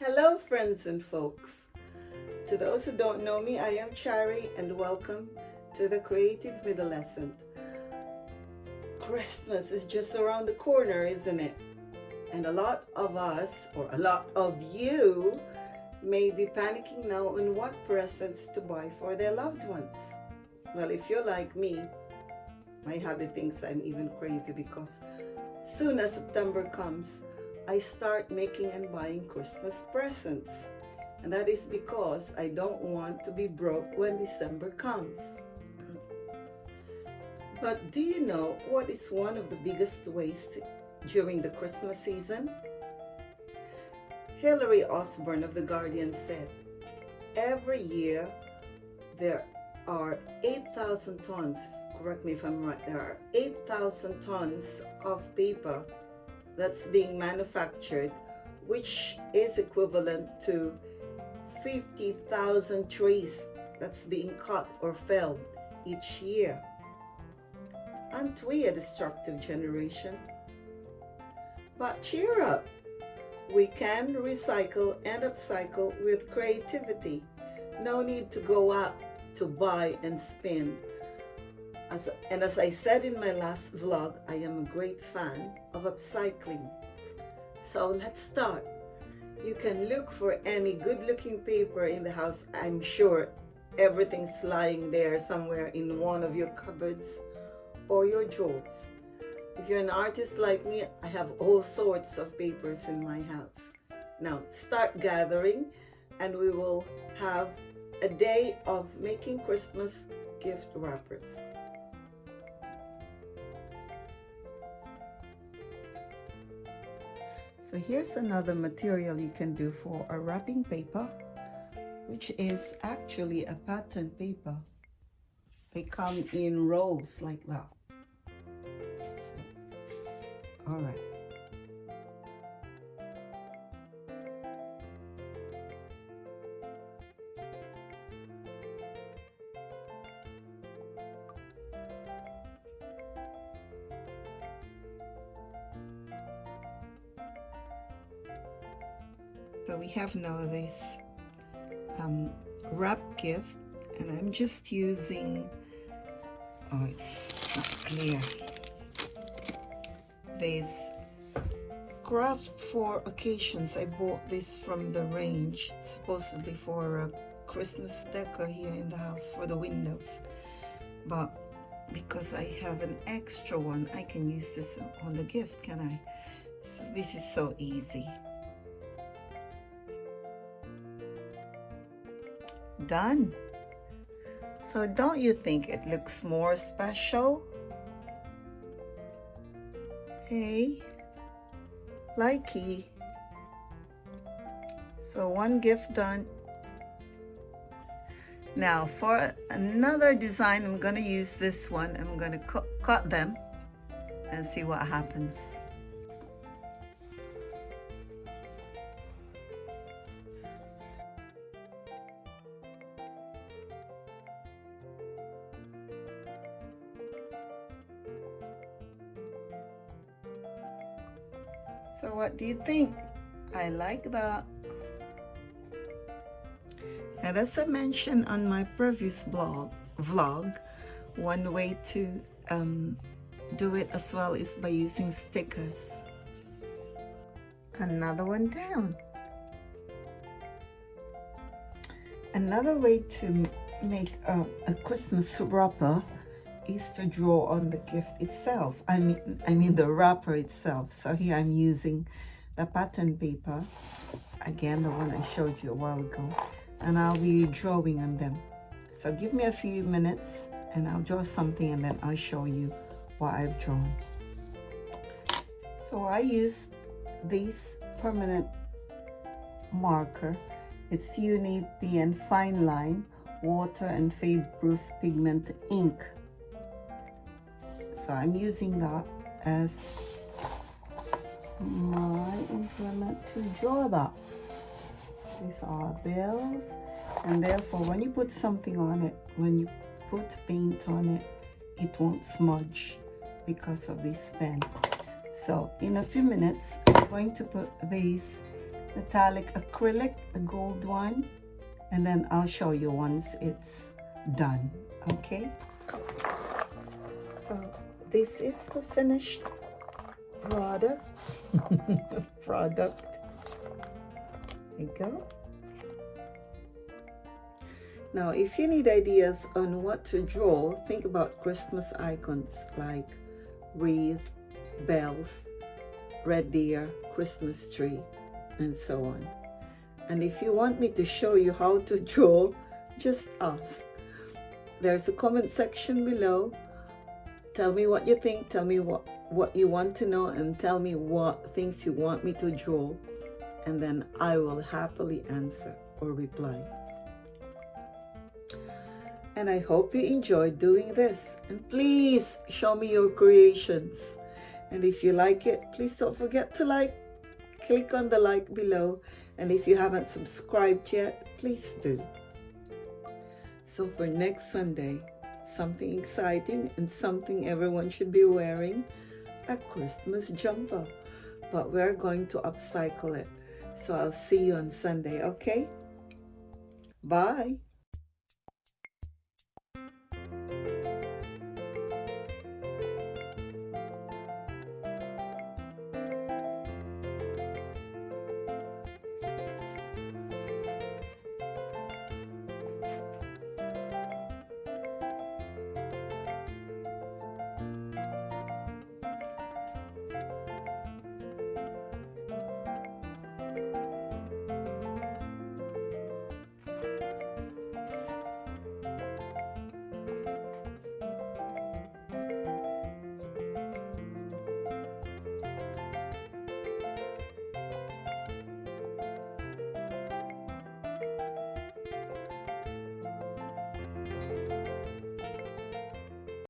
Hello, friends and folks. To those who don't know me, I am Chari, and welcome to the Creative Midolescent. Christmas is just around the corner, isn't it? And a lot of us, or a lot of you, may be panicking now on what presents to buy for their loved ones. Well, if you're like me, my hubby thinks I'm even crazy because soon as September comes, I start making and buying Christmas presents. And that is because I don't want to be broke when December comes. But do you know what is one of the biggest wastes during the Christmas season? Hilary Osborne of The Guardian said, every year there are 8,000 tons, correct me if I'm right, there are 8,000 tons of paper that's being manufactured, which is equivalent to 50,000 trees that's being cut or felled each year. Aren't we a destructive generation? But cheer up, we can recycle and upcycle with creativity. No need to go out to buy and spend. As I said in my last vlog, I am a great fan of upcycling. So let's start. You can look for any good looking paper in the house. I'm sure everything's lying there somewhere in one of your cupboards or your drawers. If you're an artist like me, I have all sorts of papers in my house. Now start gathering and we will have a day of making Christmas gift wrappers. So here's another material you can do for a wrapping paper, which is actually a pattern paper. They come in rolls like that. So, all right. So we have now this wrap gift, and I'm just using, oh, it's not clear, this craft for occasions. I bought this from the range, supposedly for a Christmas decor here in the house for the windows, but because I have an extra one, I can use this on the gift, can I? So this is so easy. Done. So don't you think it looks more special? Hey, likey. So one gift done. Now for another design, I'm gonna use this one. I'm gonna cut them and see what happens. So what do you think? I like that. And as I mentioned on my previous vlog, one way to do it as well is by using stickers. Another one down. Another way to make a Christmas wrapper is to draw on the gift itself. I mean the wrapper itself. So here I'm using the pattern paper, again the one I showed you a while ago, and I'll be drawing on them. So give me a few minutes and I'll draw something and then I'll show you what I've drawn. So I use this permanent marker. It's UNIPN Fine Line Water and Fade Proof Pigment ink. So I'm using that as my implement to draw that. So these are bills, and therefore when you put something on it, when you put paint on it, it won't smudge because of this pen. So in a few minutes, I'm going to put these metallic acrylic, the gold one, and then I'll show you once it's done. Okay, so this is the finished product. There you go. Now, if you need ideas on what to draw, think about Christmas icons like wreath, bells, red deer, Christmas tree, and so on. And if you want me to show you how to draw, just ask. There's a comment section below. Tell me what you think, tell me what you want to know, and tell me what things you want me to draw, and then I will happily answer or reply. And I hope you enjoyed doing this. And please show me your creations. And if you like it, please don't forget to click on the like below. And if you haven't subscribed yet, please do. So for next Sunday, something exciting and something everyone should be wearing, a Christmas jumper. But we're going to upcycle it. So I'll see you on Sunday, okay? Bye.